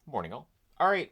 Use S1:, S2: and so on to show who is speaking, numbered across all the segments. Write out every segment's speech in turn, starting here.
S1: Morning, all. All right,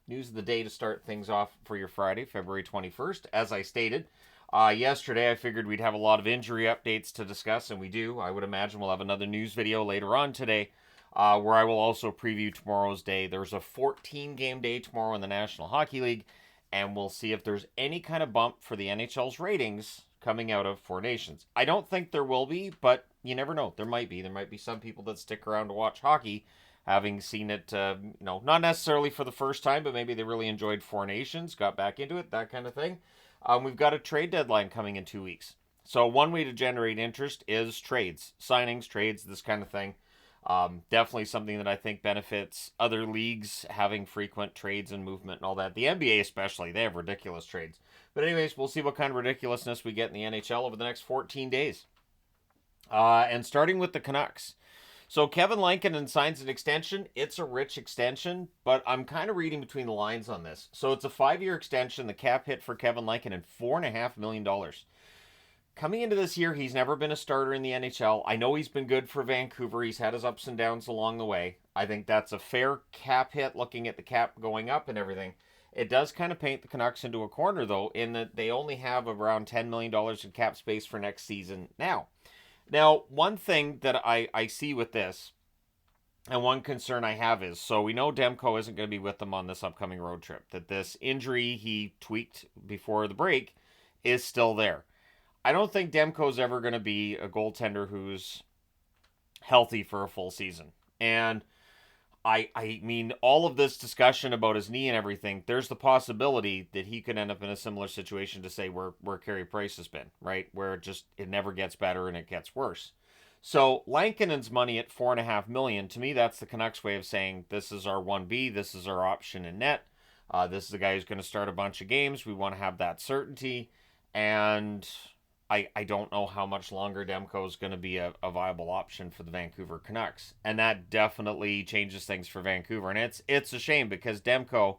S1: news of the day to start things off for your Friday, February 21st. As I stated yesterday, I figured we'd have a lot of injury updates to discuss, and we do. I would imagine we'll have another news video later on today where I will also preview tomorrow's day. There's a 14-game day tomorrow in the National Hockey League, and we'll see if there's any kind of bump for the NHL's ratings coming out of Four Nations. I don't think there will be, but you never know. There might be. There might be some people that stick around to watch hockey having seen it, not necessarily for the first time, but maybe they really enjoyed Four Nations, got back into it, that kind of thing. We've got a trade deadline coming in 2 weeks. So one way to generate interest is trades, signings, trades, this kind of thing. Definitely something that I think benefits other leagues having frequent trades and movement and all that. The NBA especially, they have ridiculous trades. But anyways, we'll see what kind of ridiculousness we get in the NHL over the next 14 days. And starting with the Canucks. So Kevin Lankinen signs an extension. It's a rich extension, but I'm kind of reading between the lines on this. So it's a 5-year extension. The cap hit for Kevin Lankinen, $4.5 million. Coming into this year, he's never been a starter in the NHL. I know he's been good for Vancouver. He's had his ups and downs along the way. I think that's a fair cap hit looking at the cap going up and everything. It does kind of paint the Canucks into a corner, though, in that they only have around $10 million in cap space for next season now. Now, one thing that I see with this, and one concern I have is, so we know Demko isn't going to be with them on this upcoming road trip, that this injury he tweaked before the break is still there. I don't think Demko's ever going to be a goaltender who's healthy for a full season. And I mean, all of this discussion about his knee and everything, there's the possibility that he could end up in a similar situation to say where Carey Price has been, right? Where it never gets better and it gets worse. So Lankinen's money at $4.5 million, to me, that's the Canucks way of saying this is our 1B, this is our option in net. This is the guy who's going to start a bunch of games. We want to have that certainty. And I don't know how much longer Demko is going to be a viable option for the Vancouver Canucks. And that definitely changes things for Vancouver. And it's a shame because Demko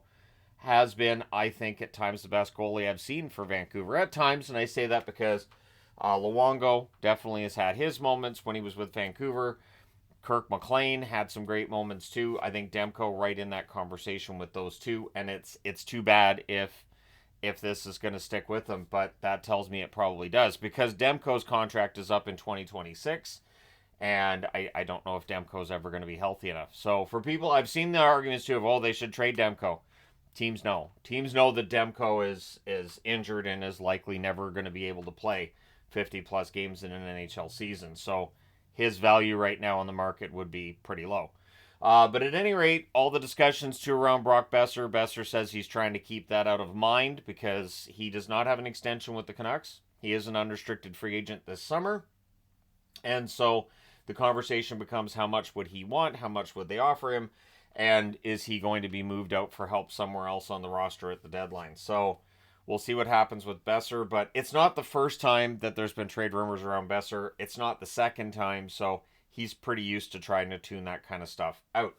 S1: has been, I think, at times the best goalie I've seen for Vancouver. At times, and I say that because Luongo definitely has had his moments when he was with Vancouver. Kirk McLean had some great moments too. I think Demko right in that conversation with those two. And it's too bad if this is going to stick with him, but that tells me it probably does because Demko's contract is up in 2026, and I don't know if Demko's ever going to be healthy enough. So for people, I've seen the arguments too of, they should trade Demko. Teams know that Demko is injured and is likely never going to be able to play 50 plus games in an NHL season. So his value right now on the market would be pretty low. But at any rate, all the discussions too around Brock Besser. Besser says he's trying to keep that out of mind because he does not have an extension with the Canucks. He is an unrestricted free agent this summer. And so the conversation becomes how much would he want? How much would they offer him? And is he going to be moved out for help somewhere else on the roster at the deadline? So we'll see what happens with Besser. But it's not the first time that there's been trade rumors around Besser. It's not the second time. So he's pretty used to trying to tune that kind of stuff out.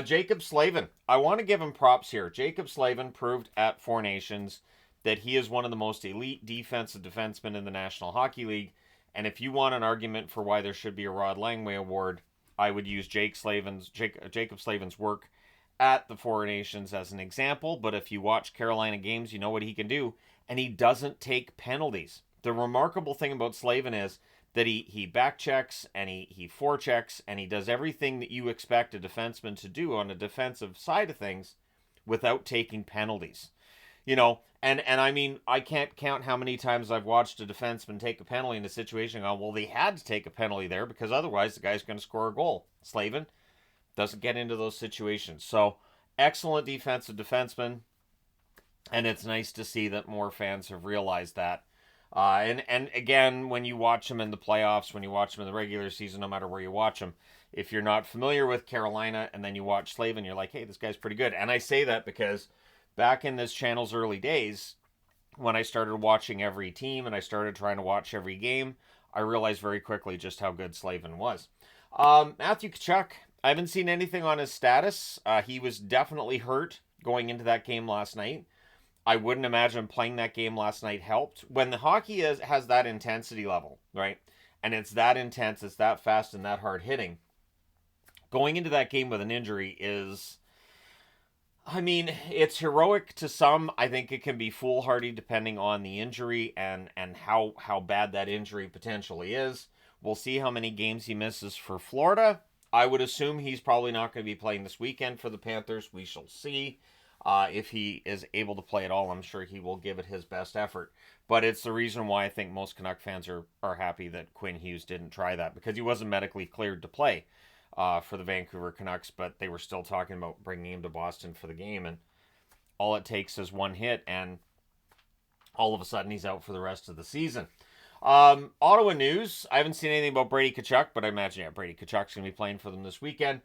S1: Jacob Slavin. I want to give him props here. Jacob Slavin proved at Four Nations that he is one of the most elite defensive defensemen in the National Hockey League. And if you want an argument for why there should be a Rod Langway Award, I would use Jacob Slavin's work at the Four Nations as an example. But if you watch Carolina games, you know what he can do. And he doesn't take penalties. The remarkable thing about Slavin is that he back checks and he forechecks and he does everything that you expect a defenseman to do on the defensive side of things without taking penalties. And I mean, I can't count how many times I've watched a defenseman take a penalty in a situation and go, well, they had to take a penalty there because otherwise the guy's going to score a goal. Slavin doesn't get into those situations. So, excellent defensive defenseman, and it's nice to see that more fans have realized that. And again, when you watch him in the playoffs, when you watch him in the regular season, no matter where you watch him, if you're not familiar with Carolina and then you watch Slavin, you're like, hey, this guy's pretty good. And I say that because back in this channel's early days, when I started watching every team and I started trying to watch every game, I realized very quickly just how good Slavin was. Matthew Tkachuk, I haven't seen anything on his status. He was definitely hurt going into that game last night. I wouldn't imagine playing that game last night helped. When the hockey has that intensity level, right? And it's that intense, it's that fast and that hard hitting. Going into that game with an injury is I mean, it's heroic to some. I think it can be foolhardy depending on the injury and how bad that injury potentially is. We'll see how many games he misses for Florida. I would assume he's probably not going to be playing this weekend for the Panthers. We shall see. If he is able to play at all, I'm sure he will give it his best effort. But it's the reason why I think most Canuck fans are happy that Quinn Hughes didn't try that, because he wasn't medically cleared to play for the Vancouver Canucks, but they were still talking about bringing him to Boston for the game. And all it takes is one hit, and all of a sudden he's out for the rest of the season. Ottawa news. I haven't seen anything about Brady Tkachuk, but I imagine, Brady Tkachuk's going to be playing for them this weekend.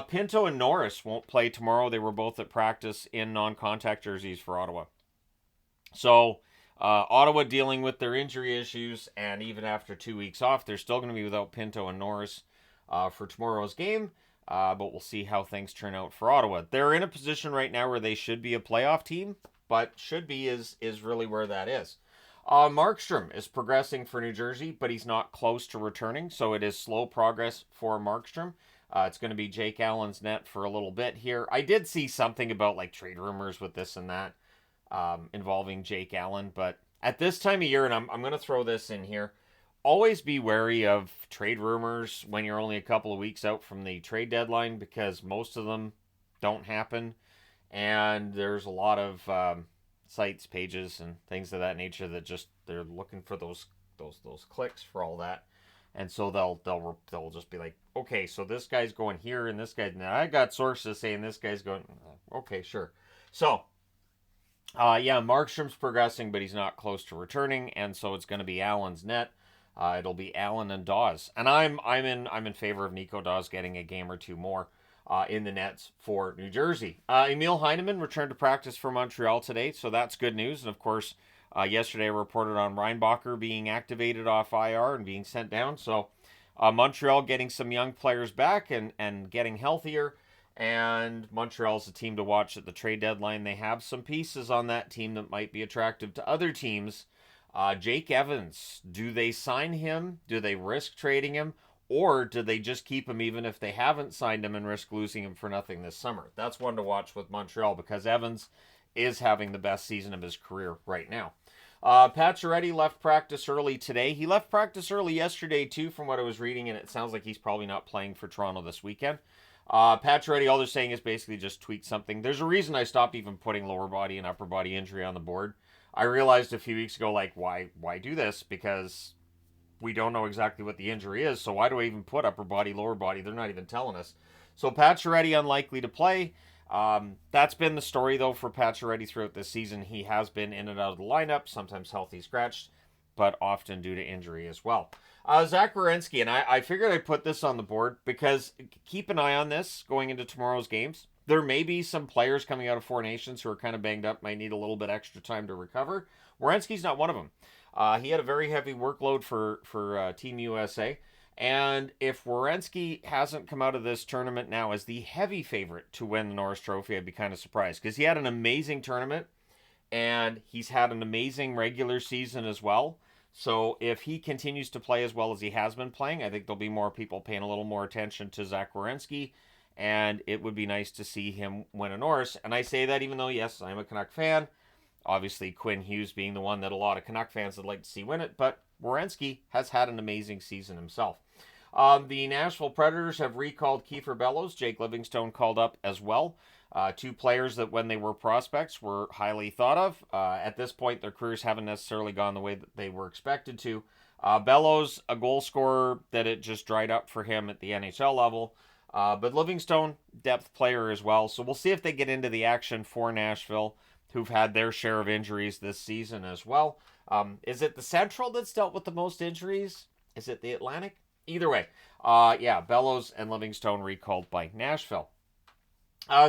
S1: Pinto and Norris won't play tomorrow. They were both at practice in non-contact jerseys for Ottawa. So, Ottawa dealing with their injury issues, and even after 2 weeks off, they're still going to be without Pinto and Norris for tomorrow's game. But we'll see how things turn out for Ottawa. They're in a position right now where they should be a playoff team, but should be is really where that is. Markstrom is progressing for New Jersey, but he's not close to returning, so it is slow progress for Markstrom. It's going to be Jake Allen's net for a little bit here. I did see something about like trade rumors with this and that involving Jake Allen, but at this time of year, and I'm going to throw this in here, always be wary of trade rumors when you're only a couple of weeks out from the trade deadline, because most of them don't happen, and there's a lot of sites, pages, and things of that nature that just they're looking for those clicks for all that, and so they'll just be like, okay, so this guy's going here, and this guy's now I got sources saying this guy's going, okay, sure. So, Markstrom's progressing, but he's not close to returning, and so it's going to be Allen's net. It'll be Allen and Dawes, and I'm in favor of Nico Dawes getting a game or two more in the nets for New Jersey. Emil Heineman returned to practice for Montreal today, so that's good news. And of course, yesterday I reported on Reinbacher being activated off IR and being sent down. So Montreal getting some young players back and getting healthier. And Montreal's a team to watch at the trade deadline. They have some pieces on that team that might be attractive to other teams. Jake Evans, do they sign him? Do they risk trading him? Or do they just keep him even if they haven't signed him and risk losing him for nothing this summer? That's one to watch with Montreal, because Evans is having the best season of his career right now. Pacioretty left practice early today. He left practice early yesterday too, from what I was reading, and it sounds like he's probably not playing for Toronto this weekend. Pacioretty, all they're saying is basically just tweak something. There's a reason I stopped even putting lower body and upper body injury on the board. I realized a few weeks ago, like, why do this? Because we don't know exactly what the injury is, so why do I even put upper body, lower body? They're not even telling us. So Pacioretty unlikely to play. That's been the story, though, for Pacioretty throughout this season. He has been in and out of the lineup, sometimes healthy scratched, but often due to injury as well. Zach Werenski, and I figured I'd put this on the board because keep an eye on this going into tomorrow's games. There may be some players coming out of Four Nations who are kind of banged up, might need a little bit extra time to recover. Werenski's not one of them. He had a very heavy workload for Team USA. And if Werenski hasn't come out of this tournament now as the heavy favorite to win the Norris Trophy, I'd be kind of surprised. Because he had an amazing tournament, and he's had an amazing regular season as well. So if he continues to play as well as he has been playing, I think there'll be more people paying a little more attention to Zach Werenski. And it would be nice to see him win a Norris. And I say that even though, yes, I'm a Canuck fan. Obviously, Quinn Hughes being the one that a lot of Canuck fans would like to see win it, but Werenski has had an amazing season himself. The Nashville Predators have recalled Kiefer Bellows. Jake Livingstone called up as well. Two players that when they were prospects were highly thought of. At this point, their careers haven't necessarily gone the way that they were expected to. Bellows, a goal scorer that it just dried up for him at the NHL level. But Livingstone, depth player as well. So we'll see if they get into the action for Nashville, who've had their share of injuries this season as well. Is it the Central that's dealt with the most injuries? Is it the Atlantic? Either way, Bellows and Livingstone recalled by Nashville.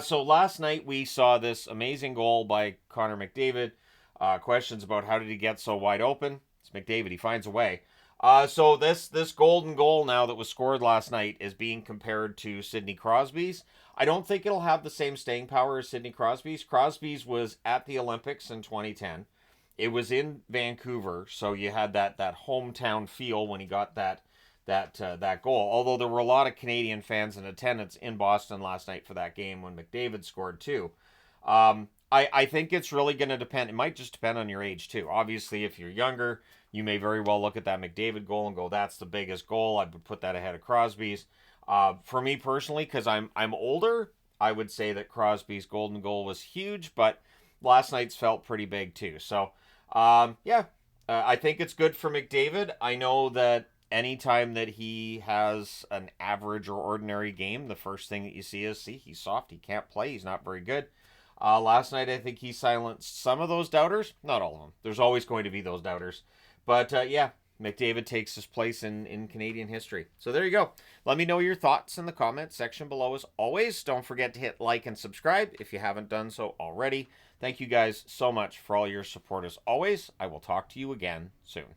S1: So last night we saw this amazing goal by Connor McDavid. Questions about how did he get so wide open? It's McDavid. He finds a way. So this golden goal now that was scored last night is being compared to Sidney Crosby's. I don't think it'll have the same staying power as Sidney Crosby's. Crosby's was at the Olympics in 2010. It was in Vancouver, so you had that hometown feel when he got that goal. Although there were a lot of Canadian fans in attendance in Boston last night for that game when McDavid scored too. I think it's really going to depend. It might just depend on your age, too. Obviously, if you're younger, you may very well look at that McDavid goal and go, that's the biggest goal. I would put that ahead of Crosby's. For me personally, because I'm older, I would say that Crosby's golden goal was huge, but last night's felt pretty big, too. So, yeah, I think it's good for McDavid. I know that anytime that he has an average or ordinary game, the first thing that you see is, see, he's soft, he can't play, he's not very good. Last night, I think he silenced some of those doubters. Not all of them. There's always going to be those doubters. But yeah, McDavid takes his place in Canadian history. So there you go. Let me know your thoughts in the comments section below as always. Don't forget to hit like and subscribe if you haven't done so already. Thank you guys so much for all your support as always. I will talk to you again soon.